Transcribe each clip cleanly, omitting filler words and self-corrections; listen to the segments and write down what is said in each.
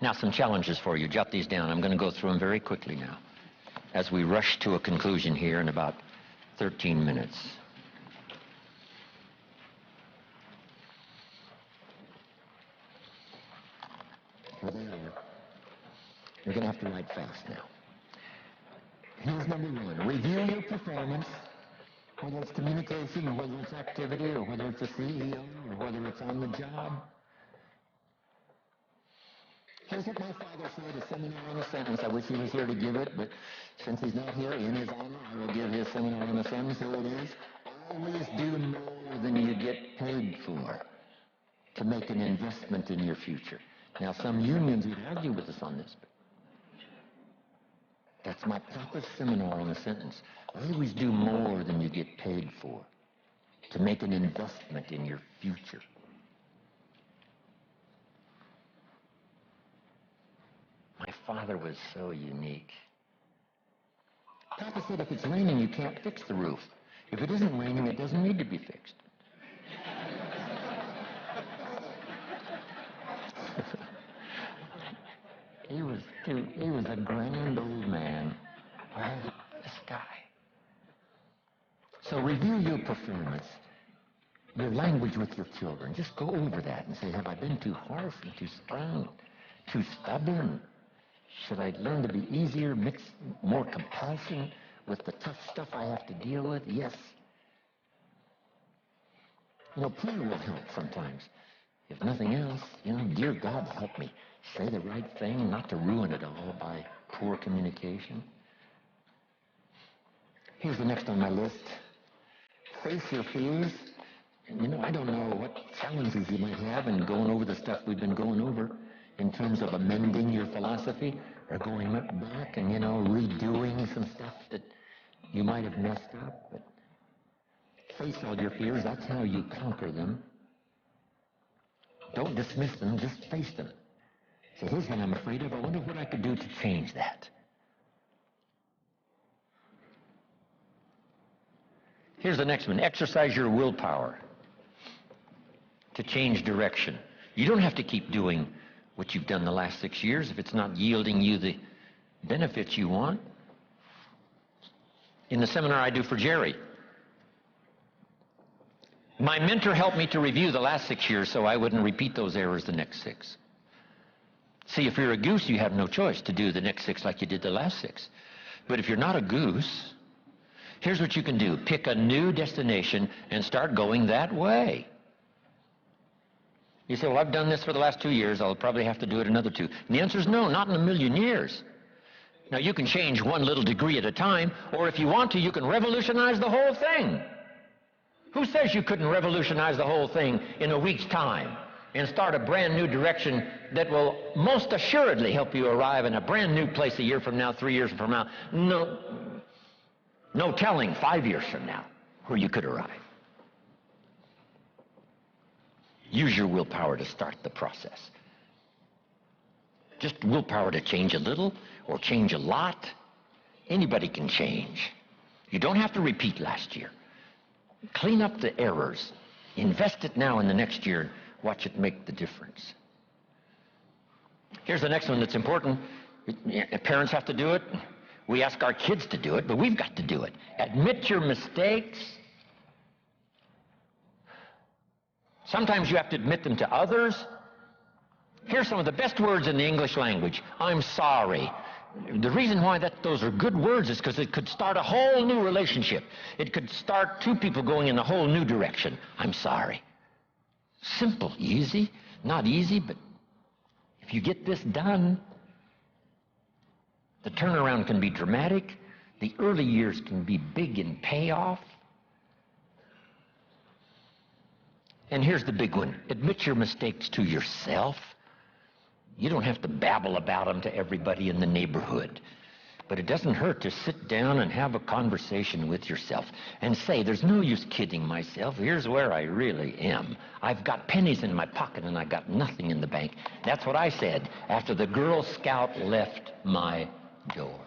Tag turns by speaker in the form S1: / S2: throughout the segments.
S1: Now, some challenges for you. Jot these down. I'm going to go through them very quickly now as we rush to a conclusion here in about 13 minutes. You're going to have to write fast now. Here's number one. Review your performance, whether it's communication, or whether it's activity, or whether it's a CEO, or whether it's on the job. Here's what my father said, a seminar on a sentence. I wish he was here to give it, but since he's not here, in his honor, I will give his seminar on a sentence. Here it is. Always do more than you get paid for to make an investment in your future. Now, some unions would argue with us on this, but that's my papa's seminar on a sentence. Always do more than you get paid for to make an investment in your future. My father was so unique. Papa said if it's raining, you can't fix the roof. If it isn't raining, it doesn't need to be fixed. He was a grand old man. Wow, this guy. So review your performance, your language with your children. Just go over that and say, have I been too harsh and too strong, too stubborn? Should I learn to be easier, mix more compassion with the tough stuff I have to deal with? Yes. Prayer will help sometimes. If nothing else, dear God, help me say the right thing, not to ruin it all by poor communication. Here's the next on my list. Face your fears. I don't know what challenges you might have in going over the stuff we've been going over in terms of amending your philosophy or going back and, redoing some stuff that you might have messed up. But face all your fears. That's how you conquer them. Don't dismiss them. Just face them. Say, here's what I'm afraid of. I wonder what I could do to change that. Here's the next one. Exercise your willpower to change direction. You don't have to keep doing what you've done the last 6 years if it's not yielding you the benefits you want. In the seminar I do for Jerry, my mentor helped me to review the last 6 years so I wouldn't repeat those errors the next 6. See, if you're a goose, you have no choice to do the next 6 like you did the last 6. But if you're not a goose, here's what you can do. Pick a new destination and start going that way. You say, well, I've done this for the last 2 years. I'll probably have to do it another 2. And the answer is no, not in a million years. Now, you can change one little degree at a time, or if you want to, you can revolutionize the whole thing. Who says you couldn't revolutionize the whole thing in a week's time and start a brand new direction that will most assuredly help you arrive in a brand new place a year from now, 3 years from now? No telling 5 years from now where you could arrive. Use your willpower to start the process. Just willpower to change a little or change a lot. Anybody can change. You don't have to repeat last year. Clean up the errors. Invest it now in the next year. Watch it make the difference. Here's the next one that's important. Parents have to do it. We ask our kids to do it, but we've got to do it. Admit your mistakes. Sometimes you have to admit them to others. Here's some of the best words in the English language. I'm sorry. The reason why those are good words is because it could start a whole new relationship. It could start 2 people going in a whole new direction. I'm sorry. Simple, easy, not easy, but if you get this done, the turnaround can be dramatic. The early years can be big in payoff. And here's the big one. Admit your mistakes to yourself. You don't have to babble about them to everybody in the neighborhood. But it doesn't hurt to sit down and have a conversation with yourself and say, there's no use kidding myself. Here's where I really am. I've got pennies in my pocket and I got nothing in the bank. That's what I said after the Girl Scout left my door.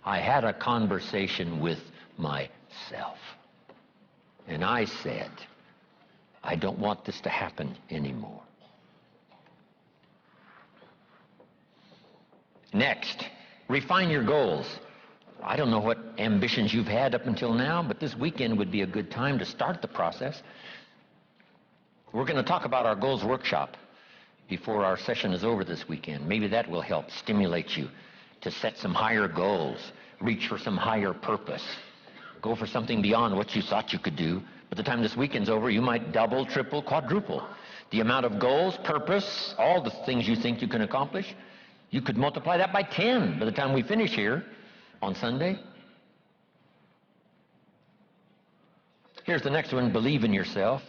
S1: I had a conversation with myself. And I said, I don't want this to happen anymore. Next, refine your goals. I don't know what ambitions you've had up until now, but this weekend would be a good time to start the process. We're going to talk about our goals workshop before our session is over this weekend. Maybe that will help stimulate you to set some higher goals, reach for some higher purpose, go for something beyond what you thought you could do. By the time this weekend's over, you might double, triple, quadruple the amount of goals, purpose, all the things you think you can accomplish. You could multiply that by 10 by the time we finish here on Sunday. Here's the next one, believe in yourself.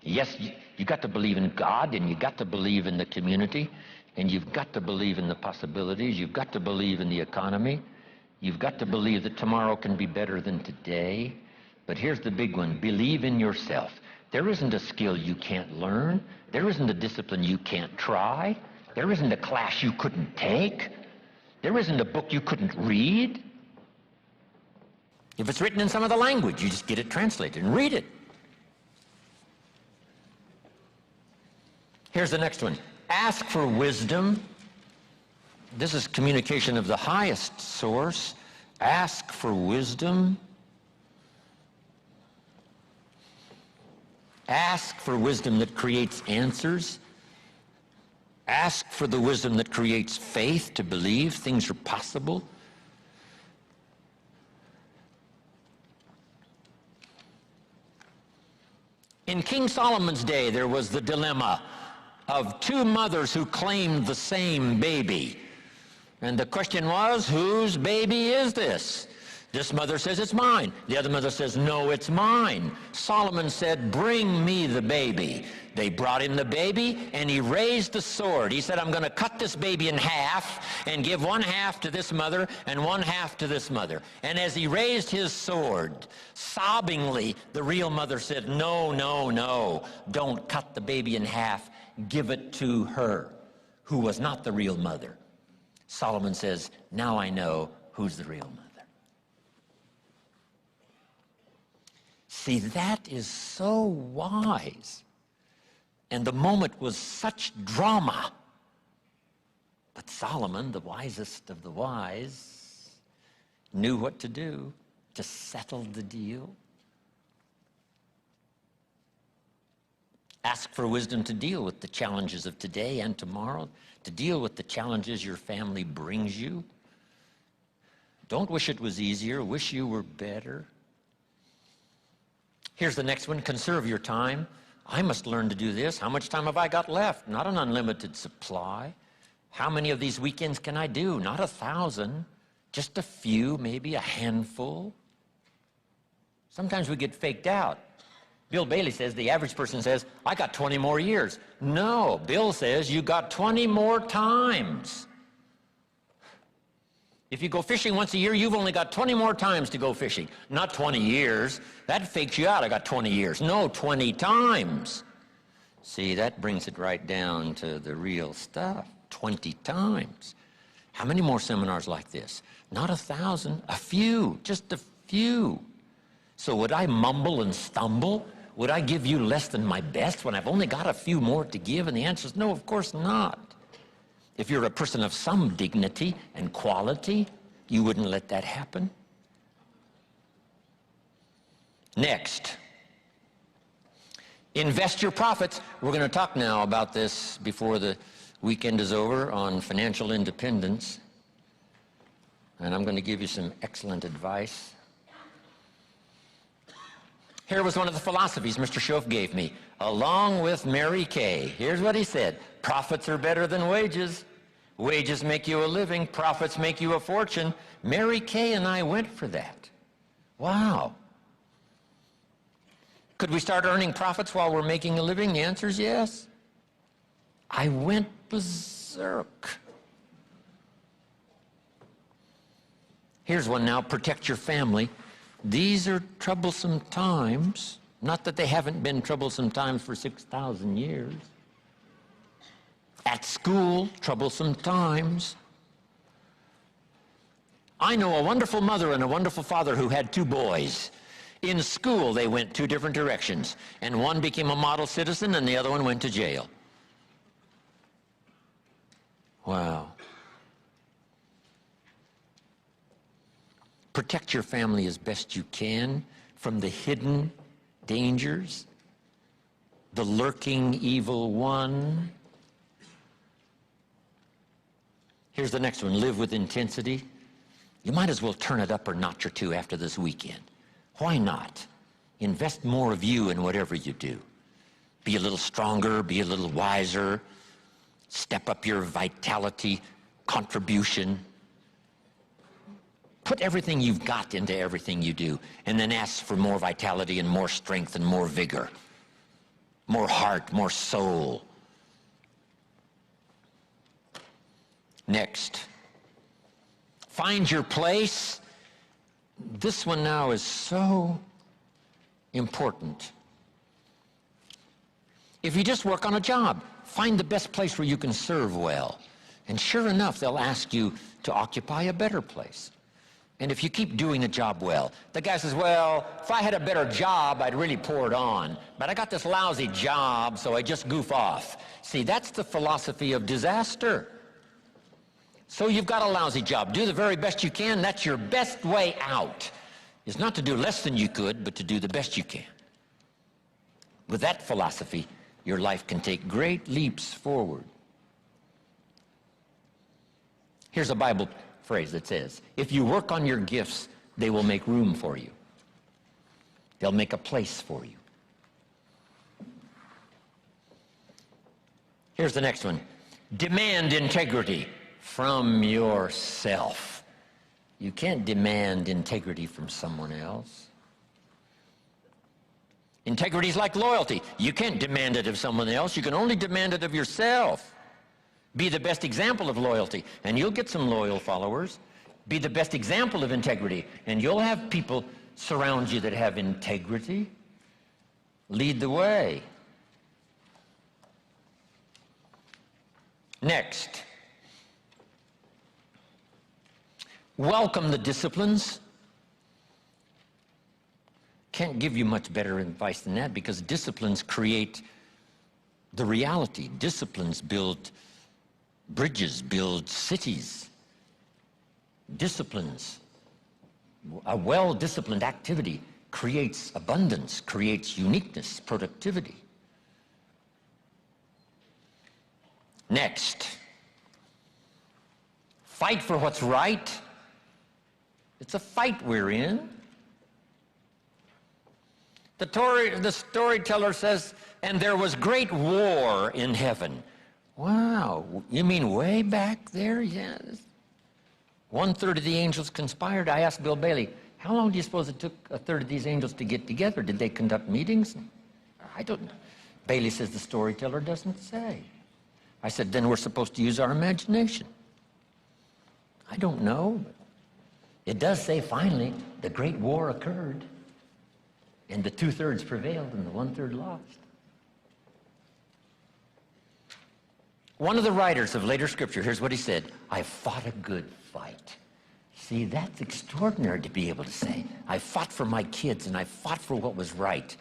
S1: Yes, you got to believe in God, and you got to believe in the community, and you've got to believe in the possibilities. You've got to believe in the economy. You've got to believe that tomorrow can be better than today. But here's the big one, believe in yourself. There isn't a skill you can't learn. There isn't a discipline you can't try. There isn't a class you couldn't take. There isn't a book you couldn't read. If it's written in some other language, you just get it translated and read it. Here's the next one. Ask for wisdom. This is communication of the highest source. Ask for wisdom. Ask for wisdom that creates answers. Ask for the wisdom that creates faith to believe things are possible. In King Solomon's day, there was the dilemma of two mothers who claimed the same baby. And the question was, whose baby is this? This mother says, it's mine. The other mother says, no, it's mine. Solomon said, bring me the baby. They brought him the baby, and he raised the sword. He said, I'm going to cut this baby in half and give one half to this mother and one half to this mother. And as he raised his sword, sobbingly, the real mother said, no, no, no, don't cut the baby in half. Give it to her, who was not the real mother. Solomon says, now I know who's the real mother. See, that is so wise. And the moment was such drama. But Solomon, the wisest of the wise, knew what to do to settle the deal. Ask for wisdom to deal with the challenges of today and tomorrow, to deal with the challenges your family brings you. Don't wish it was easier, wish you were better. Here's the next one, conserve your time. I must learn to do this. How much time have I got left? Not an unlimited supply. How many of these weekends can I do? Not 1,000, just a few, maybe a handful. Sometimes we get faked out. Bill Bailey says, the average person says, I got 20 more years. No, Bill says, you got 20 more times. If you go fishing once a year, you've only got 20 more times to go fishing. Not 20 years. That fakes you out. I got 20 years. No, 20 times. See, that brings it right down to the real stuff. 20 times. How many more seminars like this? Not 1,000, a few, just a few. So would I mumble and stumble? Would I give you less than my best when I've only got a few more to give? And the answer is no, of course not. If you're a person of some dignity and quality, you wouldn't let that happen. Next, invest your profits. We're going to talk now about this before the weekend is over on financial independence. And I'm going to give you some excellent advice. Here was one of the philosophies Mr. Schoaf gave me, along with Mary Kay. Here's what he said, profits are better than wages. Wages make you a living, profits make you a fortune. Mary Kay and I went for that. Wow. Could we start earning profits while we're making a living? The answer is yes. I went berserk. Here's one now, protect your family. These are troublesome times. Not that they haven't been troublesome times for 6,000 years. At school, troublesome times. I know a wonderful mother and a wonderful father who had two boys. In school, they went two different directions, and one became a model citizen and the other one went to jail. Wow. Protect your family as best you can from the hidden dangers, the lurking evil one. Here's the next one. Live with intensity. You might as well turn it up a notch or two after this weekend. Why not? Invest more of you in whatever you do. Be a little stronger, be a little wiser, step up your vitality, contribution. Put everything you've got into everything you do, and then ask for more vitality and more strength and more vigor, more heart, more soul. Next, find your place. This one now is so important. If you just work on a job, find the best place where you can serve well. And sure enough, they'll ask you to occupy a better place. And if you keep doing the job well, the guy says, well, if I had a better job, I'd really pour it on. But I got this lousy job, so I just goof off. See, that's the philosophy of disaster. So you've got a lousy job. Do the very best you can. That's your best way out. It's not to do less than you could, but to do the best you can. With that philosophy, your life can take great leaps forward. Here's a Bible phrase that says, if you work on your gifts, they will make room for you. They'll make a place for you. Here's the next one. Demand integrity from yourself. You can't demand integrity from someone else. Integrity is like loyalty. You can't demand it of someone else. You can only demand it of yourself. Be the best example of loyalty, and you'll get some loyal followers. Be the best example of integrity, and you'll have people surround you that have integrity. Lead the way. Next, welcome the disciplines. Can't give you much better advice than that, because disciplines create the reality. Disciplines build bridges, build cities. Disciplines, a well-disciplined activity creates abundance, creates uniqueness, productivity. Next, fight for what's right. It's a fight we're in. The storyteller says, and there was great war in heaven. Wow, you mean way back there? Yes. 1/3 of the angels conspired. I asked Bill Bailey, how long do you suppose it took 1/3 of these angels to get together? Did they conduct meetings? I don't know. Bailey says the storyteller doesn't say. I said, then we're supposed to use our imagination. I don't know. It does say finally the great war occurred, and the 2/3 prevailed and the 1/3 lost. One of the writers of later scripture, here's what he said, I fought a good fight. See, that's extraordinary to be able to say. I fought for my kids, and I fought for what was right,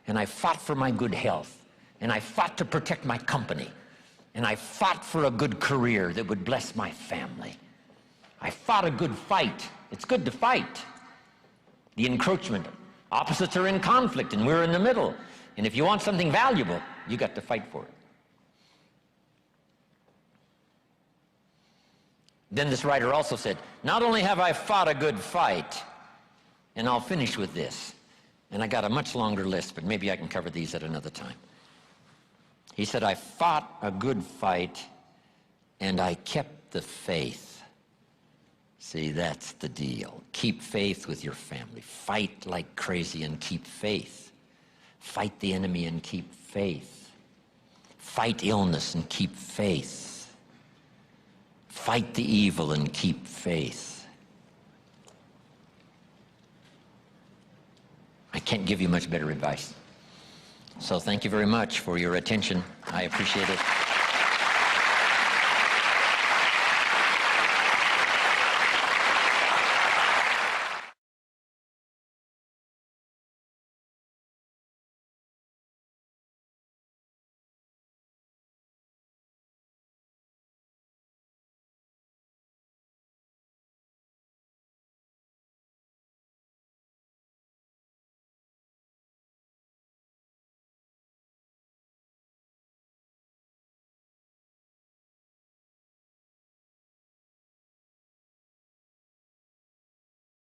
S1: and I fought for my good health, and I fought to protect my company, and I fought for a good career that would bless my family. I fought a good fight. It's good to fight. The encroachment. Opposites are in conflict, and we're in the middle. And if you want something valuable, you got to fight for it. Then this writer also said, not only have I fought a good fight, and I'll finish with this, and I got a much longer list, but maybe I can cover these at another time. He said, I fought a good fight, and I kept the faith. See, that's the deal. Keep faith with your family. Fight like crazy and keep faith. Fight the enemy and keep faith. Fight illness and keep faith. Fight the evil and keep faith. I can't give you much better advice. So thank you very much for your attention. I appreciate it.